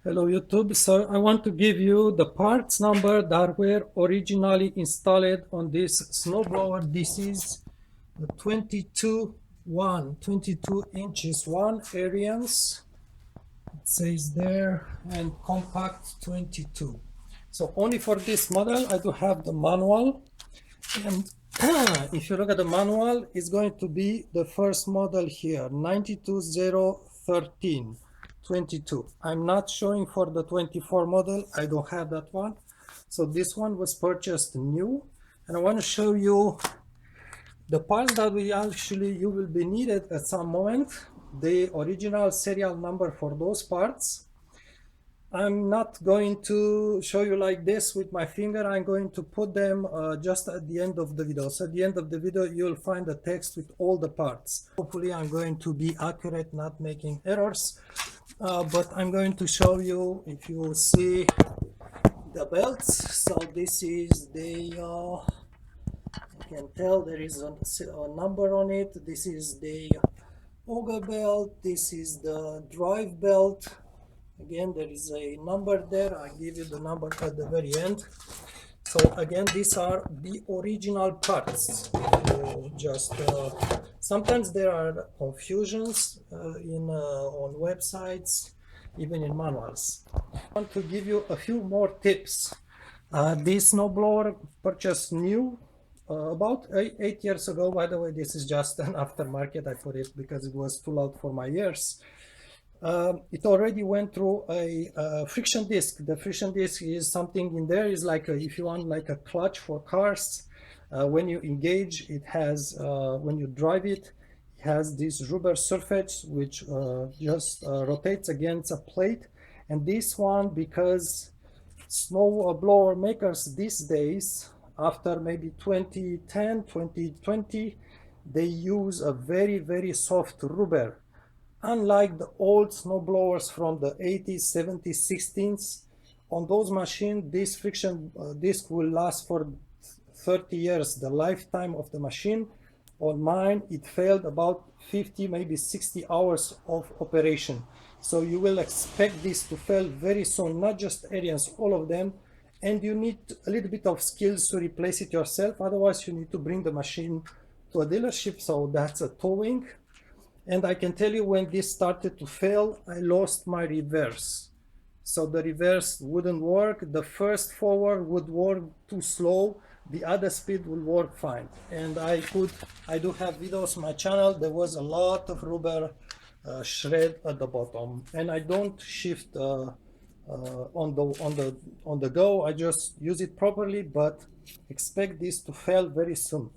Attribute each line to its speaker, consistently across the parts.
Speaker 1: Hello YouTube. So I want to give you the parts number that were originally installed on this snowblower. This is the 22 inches one Arians. It says there, and compact 22. So only for this model I do have the manual, and if you look at the manual, it's going to be the first model here, 92013. 22. I'm not showing for the 24 model. I don't have that one. So this one was purchased new, and I want to show you the parts that you will be needed at some moment, the original serial number for those parts. I'm not going to show you like this with my finger. I'm going to put them just at the end of the video. So at the end of the video, you'll find the text with all the parts. Hopefully I'm going to be accurate, not making errors. But I'm going to show you, if you see the belts. So this is the, you can tell there is a number on it. This is the auger belt. This is the drive belt. Again, there is a number there. I'll give you the number at the very end. So again, these are the original parts. Just sometimes there are confusions on websites, even in manuals. I want to give you a few more tips. This snowblower purchased new about 8 years ago. By the way, this is just an aftermarket. I put it because it was too loud for my ears. It already went through a friction disc. The friction disc is something in there, is like if you want like a clutch for cars. When you engage, it has, when you drive it, it has this rubber surface which just rotates against a plate. And this one, because snow blower makers these days, after maybe 2010, 2020, they use a very, very soft rubber. Unlike the old snowblowers from the 80s, 70s, 60s, on those machines, this friction disc will last for 30 years, the lifetime of the machine. On mine, it failed about 50, maybe 60 hours of operation. So you will expect this to fail very soon, not just Arians, all of them. And you need a little bit of skills to replace it yourself. Otherwise, you need to bring the machine to a dealership. So that's a towing. And I can tell you, when this started to fail, I lost my reverse. So the reverse wouldn't work. The first forward would work too slow. The other speed will work fine. And I do have videos on my channel. There was a lot of rubber shred at the bottom. And I don't shift on the go. I just use it properly, but expect this to fail very soon.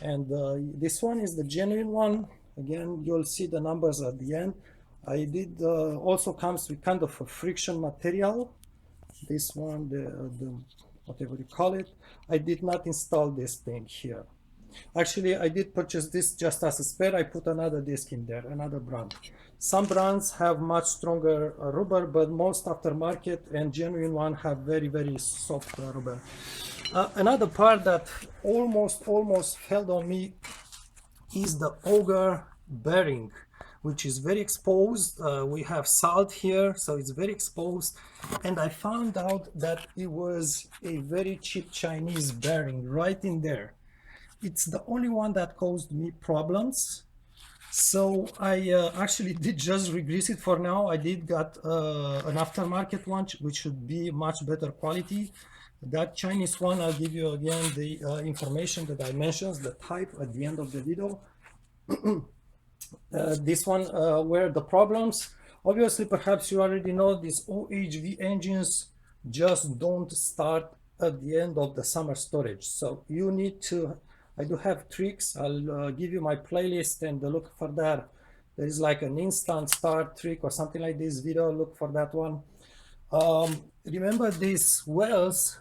Speaker 1: And this one is the genuine one. Again, you'll see the numbers at the end. I did also comes with kind of a friction material. This one, the whatever you call it. I did not install this thing here. Actually, I did purchase this just as a spare. I put another disc in there, another brand. Some brands have much stronger rubber, but most aftermarket and genuine one have very, very soft rubber. Another part that almost fell on me is the auger bearing, which is very exposed. We have salt here, so it's very exposed. And I found out that it was a very cheap Chinese bearing right in there. It's the only one that caused me problems. So I actually did just regrease it for now. I did got an aftermarket one, which should be much better quality. That Chinese one, I'll give you again the information that I mentioned, the type at the end of the video. This one were the problems. Obviously, perhaps you already know these OHV engines just don't start at the end of the summer storage. So you need to, I do have tricks. I'll give you my playlist and look for that. There is like an instant start trick or something like this video. Look for that one. Remember, these wells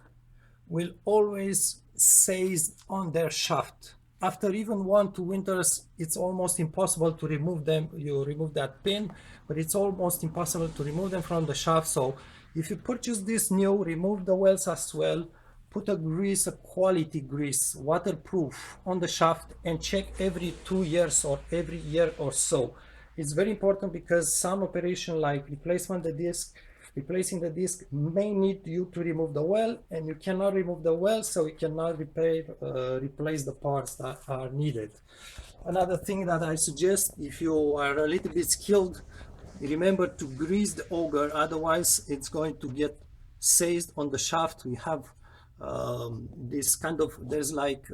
Speaker 1: will always seize on their shaft. After even 1-2 winters, it's almost impossible to remove them. You remove that pin, but it's almost impossible to remove them from the shaft. So if you purchase this new, remove the wells as well, put a grease, a quality grease, waterproof on the shaft, and check every 2 years or every year or so. It's very important because some operation like replacement the disc, replacing the disc may need you to remove the well, and you cannot remove the well, so you cannot replace the parts that are needed. Another thing that I suggest, if you are a little bit skilled, remember to grease the auger, otherwise it's going to get seized on the shaft. We have this kind of, there's like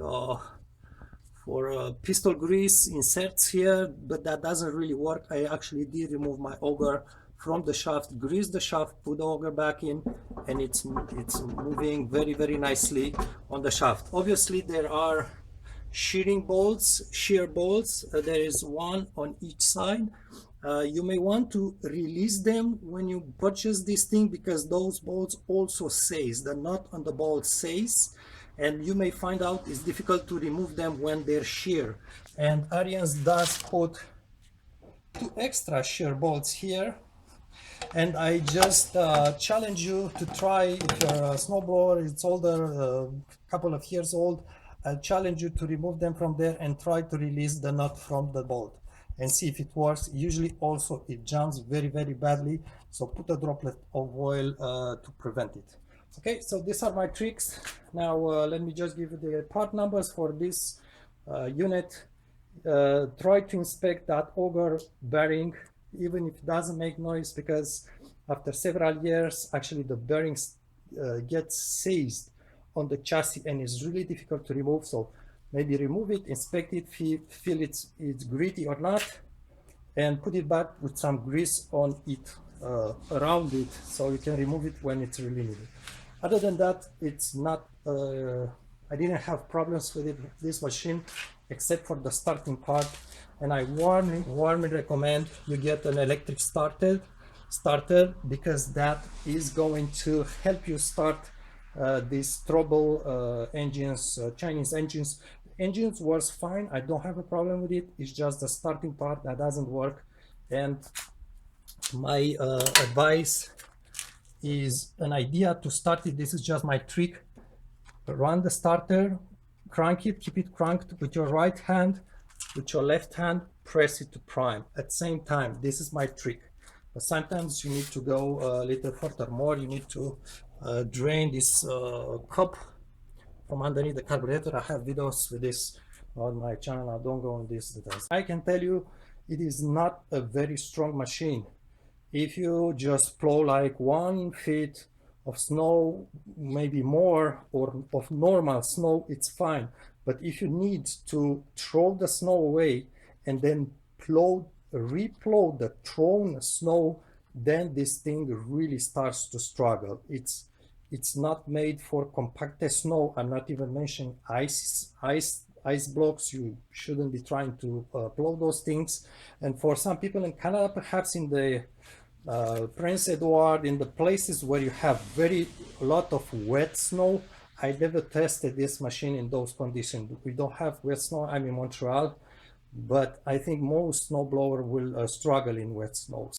Speaker 1: for pistol grease inserts here, but that doesn't really work. I actually did remove my auger from the shaft, grease the shaft, put the auger back in, and it's moving very, very nicely on the shaft. Obviously there are shear bolts. There is one on each side. You may want to release them when you purchase this thing, because those bolts also seize. The nut on the bolt seize, and you may find out it's difficult to remove them when they're shear. And Ariens does put 2 extra shear bolts here, and I just challenge you to try. If you're a snowblower, it's older, a couple of years old, I challenge you to remove them from there and try to release the nut from the bolt and see if it works. Usually also it jumps very, very badly, so put a droplet of oil to prevent it. Okay, so these are my tricks. Now let me just give you the part numbers for this unit. Try to inspect that auger bearing, even if it doesn't make noise, because after several years actually the bearings get seized on the chassis and it's really difficult to remove. So maybe remove it, inspect it, feel it's gritty or not, and put it back with some grease on it, around it, so you can remove it when it's really needed. Other than that, it's not, I didn't have problems with this machine, except for the starting part. And I warmly recommend you get an electric starter, because that is going to help you start these trouble engines, Chinese engines. Engines works fine, I don't have a problem with it. It's just the starting part that doesn't work. And my advice is an idea to start it. This is just my trick. Run the starter, crank it, keep it cranked with your right hand, with your left hand press it to prime at the same time. This is my trick. But sometimes you need to go a little further more. You need to drain this cup from underneath the carburetor. I have videos with this on my channel. I don't go on these details. I can tell you it is not a very strong machine. If you just plow like 1 feet of snow, maybe more, or of normal snow, it's fine. But if you need to throw the snow away and then replow the thrown snow, then this thing really starts to struggle. It's not made for compacted snow. I'm not even mentioning ice blocks. You shouldn't be trying to plow those things. And for some people in Canada, perhaps in the Prince Edward, in the places where you have a lot of wet snow, I never tested this machine in those conditions. We don't have wet snow. I'm in Montreal, but I think most snowblower will struggle in wet snow.